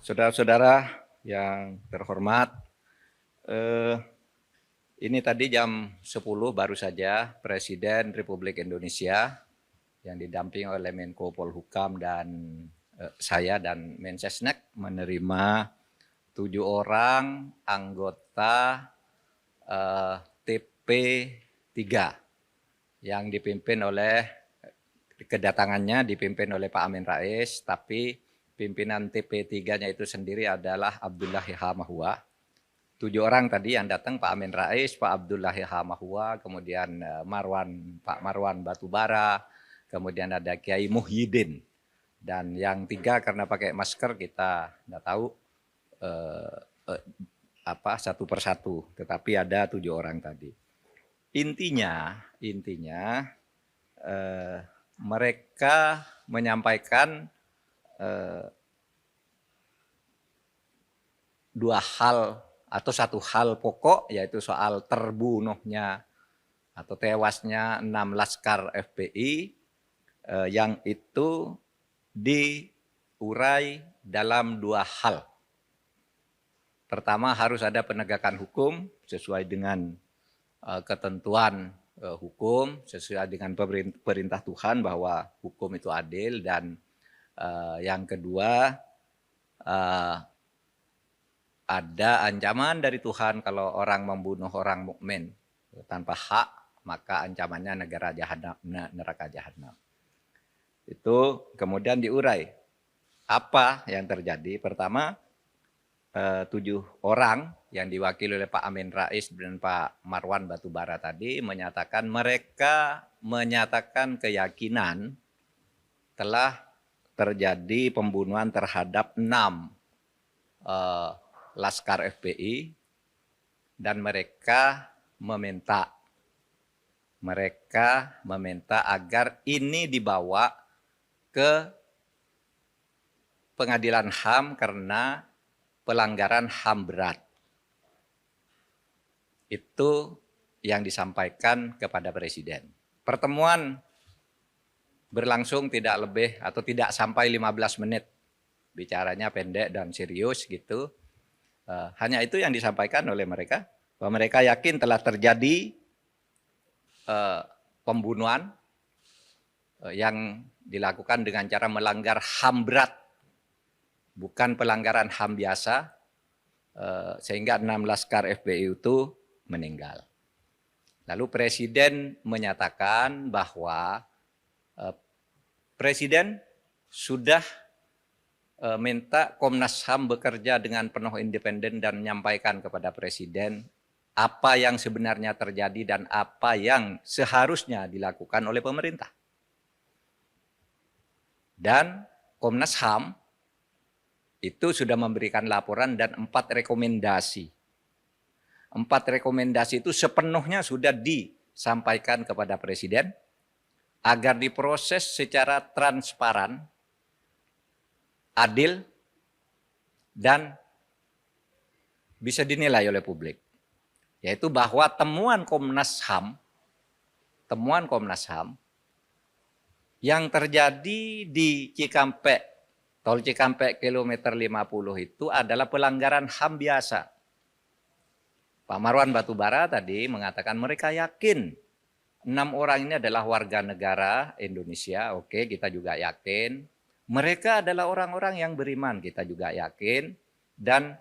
Saudara-saudara yang terhormat, ini tadi jam 10 baru saja Presiden Republik Indonesia yang didampingi oleh Menko Polhukam dan saya dan Mensesnek menerima 7 orang anggota TP3 yang kedatangannya dipimpin oleh Pak Amin Rais, tapi pimpinan TP3-nya itu sendiri adalah Abdullah Yahamahua. 7 orang tadi yang datang, Pak Amin Rais, Pak Abdullah Yahamahua, kemudian Pak Marwan Batubara, kemudian ada Kiai Muhyiddin. Dan yang 3 karena pakai masker kita tidak tahu satu persatu, tetapi ada 7 orang tadi. Intinya mereka menyampaikan 2 hal atau 1 hal pokok, yaitu soal terbunuhnya atau tewasnya 6 laskar FPI yang itu diurai dalam 2 hal. Pertama, harus ada penegakan hukum sesuai dengan ketentuan hukum, sesuai dengan perintah Tuhan bahwa hukum itu adil, dan yang kedua ada ancaman dari Tuhan kalau orang membunuh orang mukmin tanpa hak, maka ancamannya neraka jahanam. Itu kemudian diurai. Apa yang terjadi? Pertama, 7 orang yang diwakili oleh Pak Amin Rais dan Pak Marwan Batubara tadi menyatakan mereka menyatakan keyakinan telah terjadi pembunuhan terhadap 6 laskar FPI, dan mereka meminta agar ini dibawa ke pengadilan HAM karena pelanggaran HAM berat. Itu yang disampaikan kepada Presiden. Pertemuan berlangsung tidak lebih atau tidak sampai 15 menit. Bicaranya pendek dan serius gitu. Hanya itu yang disampaikan oleh mereka, bahwa mereka yakin telah terjadi pembunuhan yang dilakukan dengan cara melanggar HAM berat, bukan pelanggaran HAM biasa, sehingga 6 laskar FPI itu meninggal. Lalu Presiden menyatakan bahwa Presiden sudah minta Komnas HAM bekerja dengan penuh independen dan menyampaikan kepada Presiden apa yang sebenarnya terjadi dan apa yang seharusnya dilakukan oleh pemerintah. Dan Komnas HAM itu sudah memberikan laporan dan 4 rekomendasi. 4 rekomendasi itu sepenuhnya sudah disampaikan kepada Presiden agar diproses secara transparan, adil, dan bisa dinilai oleh publik. Yaitu bahwa temuan Komnas HAM yang terjadi di Cikampek, tol Cikampek kilometer 50 itu adalah pelanggaran HAM biasa. Pak Marwan Batubara tadi mengatakan mereka yakin 6 orang ini adalah warga negara Indonesia. Oke, kita juga yakin. Mereka adalah orang-orang yang beriman, kita juga yakin. Dan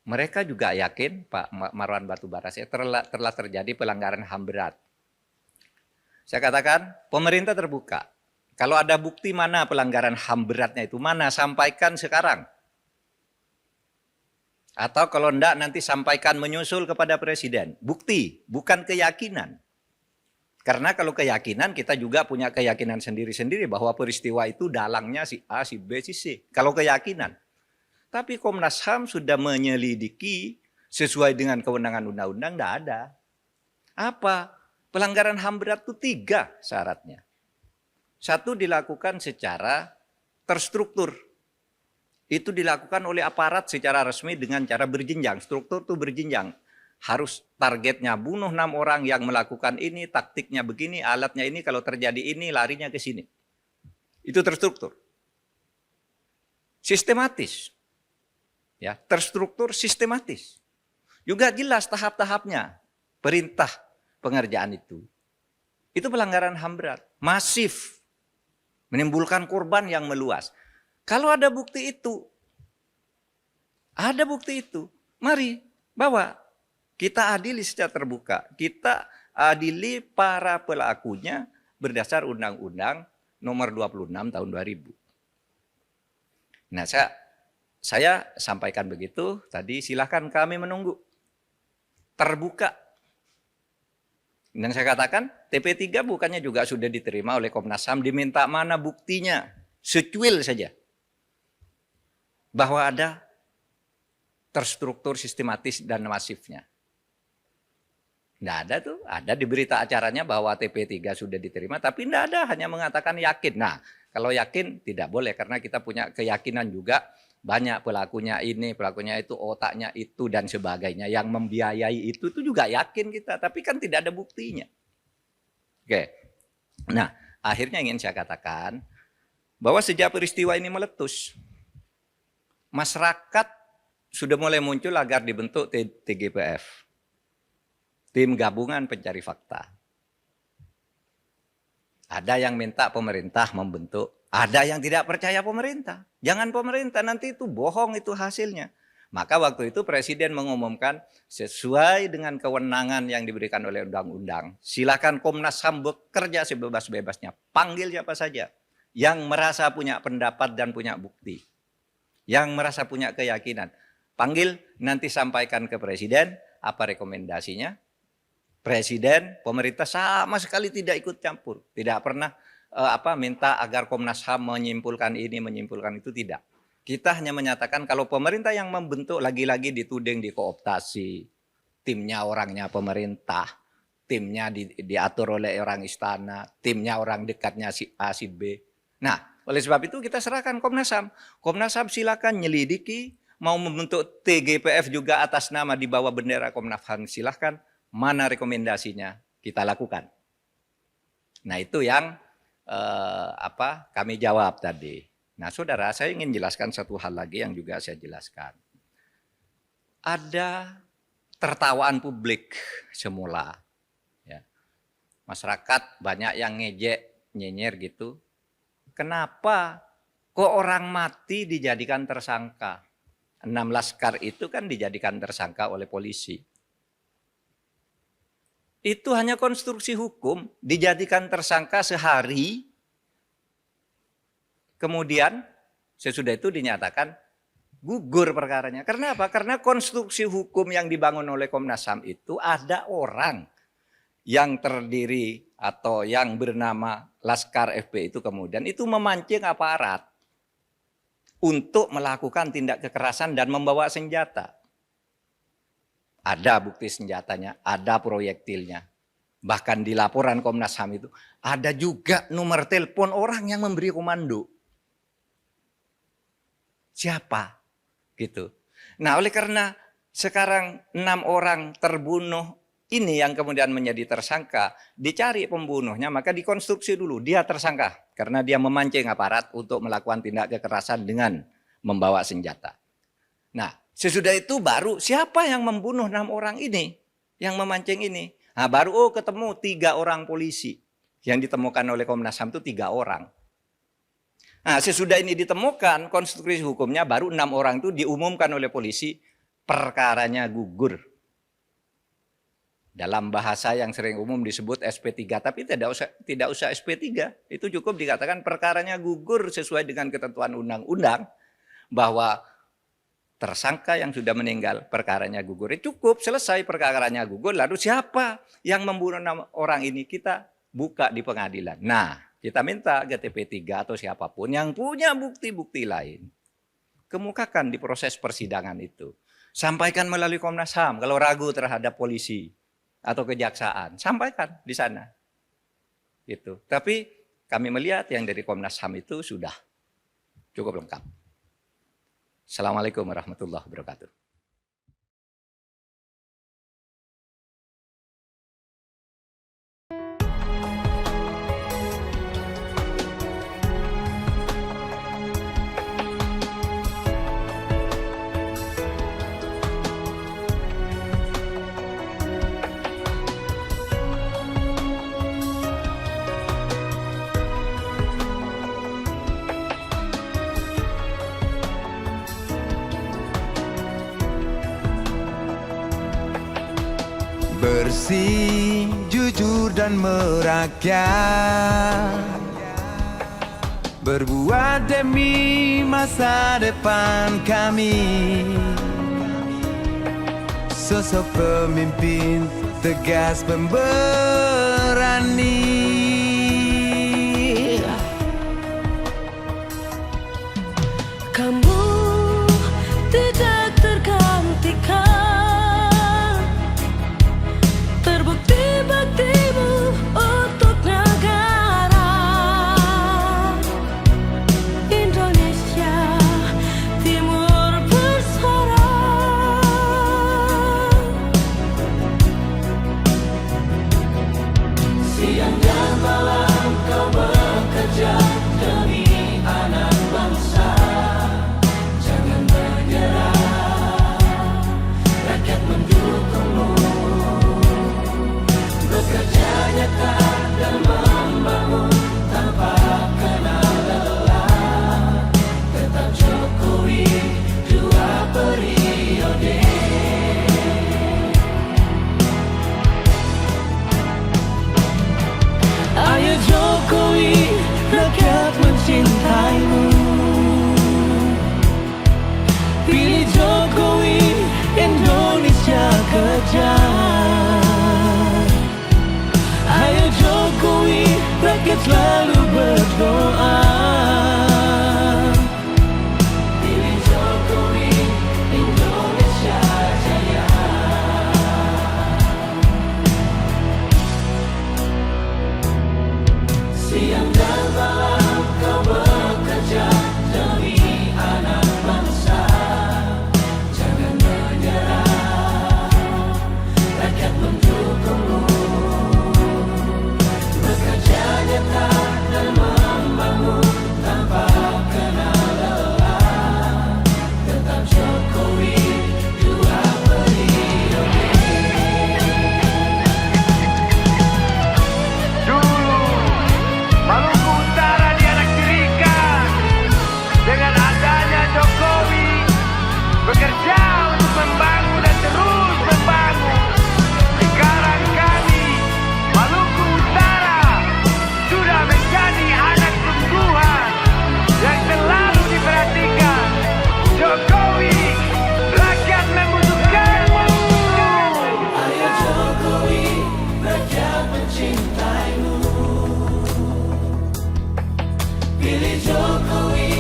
mereka juga yakin, Pak Marwan Batubara, telah terjadi pelanggaran HAM berat. Saya katakan, pemerintah terbuka. Kalau ada bukti mana pelanggaran HAM beratnya itu, mana, sampaikan sekarang. Atau kalau enggak, nanti sampaikan menyusul kepada Presiden. Bukti, bukan keyakinan. Karena kalau keyakinan, kita juga punya keyakinan sendiri-sendiri bahwa peristiwa itu dalangnya si A, si B, si C. Kalau keyakinan. Tapi Komnas HAM sudah menyelidiki sesuai dengan kewenangan undang-undang, tidak ada. Apa? Pelanggaran HAM berat itu 3 syaratnya. 1, dilakukan secara terstruktur. Itu dilakukan oleh aparat secara resmi dengan cara berjenjang. Struktur itu berjenjang. Harus targetnya bunuh 6 orang yang melakukan ini, taktiknya begini, alatnya ini, kalau terjadi ini larinya ke sini. Itu terstruktur. Sistematis. ya, terstruktur, sistematis. Juga jelas tahap-tahapnya, perintah pengerjaan itu. Itu pelanggaran HAM berat, masif, menimbulkan korban yang meluas. Kalau ada bukti itu, mari bawa, kita adili secara terbuka, kita adili para pelakunya berdasar Undang-Undang Nomor 26 Tahun 2000. Nah, saya sampaikan begitu tadi, silakan kami menunggu. Terbuka. Dan saya katakan TP3 bukannya juga sudah diterima oleh Komnas HAM, diminta mana buktinya, secuil saja. Bahwa ada terstruktur, sistematis, dan masifnya. Tidak ada tuh, ada di berita acaranya bahwa TP3 sudah diterima, tapi tidak ada, hanya mengatakan yakin. Nah, kalau yakin tidak boleh, karena kita punya keyakinan juga banyak pelakunya ini, pelakunya itu, otaknya itu, dan sebagainya. Yang membiayai itu juga yakin kita, tapi kan tidak ada buktinya. Oke, nah akhirnya ingin saya katakan bahwa sejak peristiwa ini meletus, masyarakat sudah mulai muncul agar dibentuk TGPF. Tim Gabungan Pencari Fakta. Ada yang minta pemerintah membentuk, ada yang tidak percaya pemerintah. Jangan pemerintah, nanti itu bohong itu hasilnya. Maka waktu itu Presiden mengumumkan sesuai dengan kewenangan yang diberikan oleh undang-undang. Silakan Komnas HAM bekerja sebebas-bebasnya. Panggil siapa saja yang merasa punya pendapat dan punya bukti. Yang merasa punya keyakinan. Panggil, nanti sampaikan ke Presiden apa rekomendasinya. Presiden, pemerintah sama sekali tidak ikut campur. Tidak pernah minta agar Komnas HAM menyimpulkan ini, menyimpulkan itu, tidak. Kita hanya menyatakan kalau pemerintah yang membentuk lagi-lagi dituding dikooptasi. Timnya orangnya pemerintah, timnya diatur oleh orang istana, timnya orang dekatnya si A, si B. Nah, oleh sebab itu kita serahkan Komnas HAM. Komnas HAM silakan nyelidiki, mau membentuk TGPF juga atas nama di bawah bendera Komnas HAM, silahkan. Mana rekomendasinya kita lakukan. Nah, itu yang kami jawab tadi. Nah, saudara, saya ingin jelaskan satu hal lagi yang juga saya jelaskan. Ada tertawaan publik semula. Ya. Masyarakat banyak yang ngejek, nyenyer gitu. Kenapa kok orang mati dijadikan tersangka? 6 laskar itu kan dijadikan tersangka oleh polisi. Itu hanya konstruksi hukum, dijadikan tersangka sehari, kemudian sesudah itu dinyatakan gugur perkaranya. Karena apa? Karena konstruksi hukum yang dibangun oleh Komnas HAM itu ada orang yang terdiri atau yang bernama Laskar FP itu kemudian itu memancing aparat untuk melakukan tindak kekerasan dan membawa senjata. Ada bukti senjatanya, ada proyektilnya. Bahkan di laporan Komnas HAM itu ada juga nomor telepon orang yang memberi komando. Siapa? Gitu. Nah, oleh karena sekarang 6 orang terbunuh ini yang kemudian menjadi tersangka, dicari pembunuhnya, maka dikonstruksi dulu dia tersangka karena dia memancing aparat untuk melakukan tindak kekerasan dengan membawa senjata. Nah, sesudah itu baru siapa yang membunuh 6 orang ini, yang memancing ini. Nah, baru ketemu 3 orang polisi. Yang ditemukan oleh Komnas HAM itu 3 orang. Nah, sesudah ini ditemukan konstruksi hukumnya, baru 6 orang itu diumumkan oleh polisi, perkaranya gugur. Dalam bahasa yang sering umum disebut SP3, tapi tidak usah SP3. Itu cukup dikatakan perkaranya gugur sesuai dengan ketentuan undang-undang bahwa tersangka yang sudah meninggal, perkaranya gugur. Cukup, selesai perkaranya gugur. Lalu siapa yang membunuh 6 orang ini? Kita buka di pengadilan. Nah, kita minta ke TP3 atau siapapun yang punya bukti-bukti lain. Kemukakan di proses persidangan itu. Sampaikan melalui Komnas HAM kalau ragu terhadap polisi atau kejaksaan. Sampaikan di sana. Gitu. Tapi kami melihat yang dari Komnas HAM itu sudah cukup lengkap. Assalamualaikum warahmatullahi wabarakatuh. bersih, jujur dan merakyat, berbuat demi masa depan kami. Sosok pemimpin tegas pemberani. Kamu tidak tergantikan, terbukti baktimu untuk negara Indonesia Timur bersuara. Siang dan malam kau bekerja demi anak bangsa. Jangan menyerah, rakyat mendukungmu. Bekerja nyata dan membangun tanpa kenal lelah. Tetap Jokowi 2 periode. Ayo Jokowi, rakyat mencintaimu. Pilih Jokowi, Indonesia kejar. Ayo Jokowi, rakyat selalu berdoa. Pilih Jokowi, Indonesia jaya. Siang dan malam kau bekerja demi anak bangsa. Jangan menyerah, rakyat mendukungmu. Bekerja nyata dan membangun tanpa kenal lelah. Tetap Jokowi 2 periode. Dulu Maluku Utara dianaktirikan. Dengan adanya Jokowi bekerja untuk membangun dan terus membangun. Sekarang kami Maluku Utara sudah menjadi anak sungguhan yang selalu diperhatikan. Jokowi, rakyat membutuhkanmu. Ayo Jokowi, rakyat mencintaimu. Pilih Jokowi,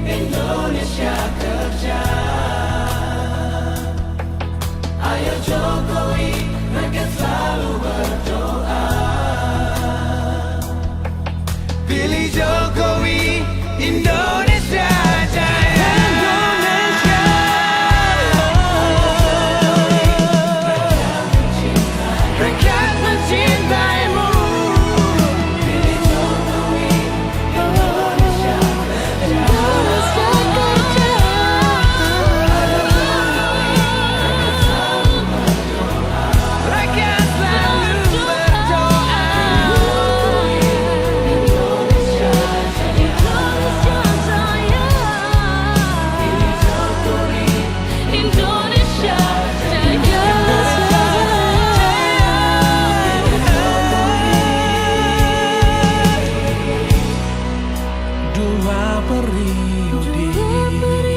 Indonesia kerja. Ayo Jokowi, rakyat selalu berdoa. Pilih Jokowi, Indonesia jaya. Indonesia, rakyat mencintaimu. Pilih Jokowi, Indonesia kerja. Rakyat selalu berdoa. Indonesia jaya. Pilih Jokowi, Indonesia jaya. Dua periode.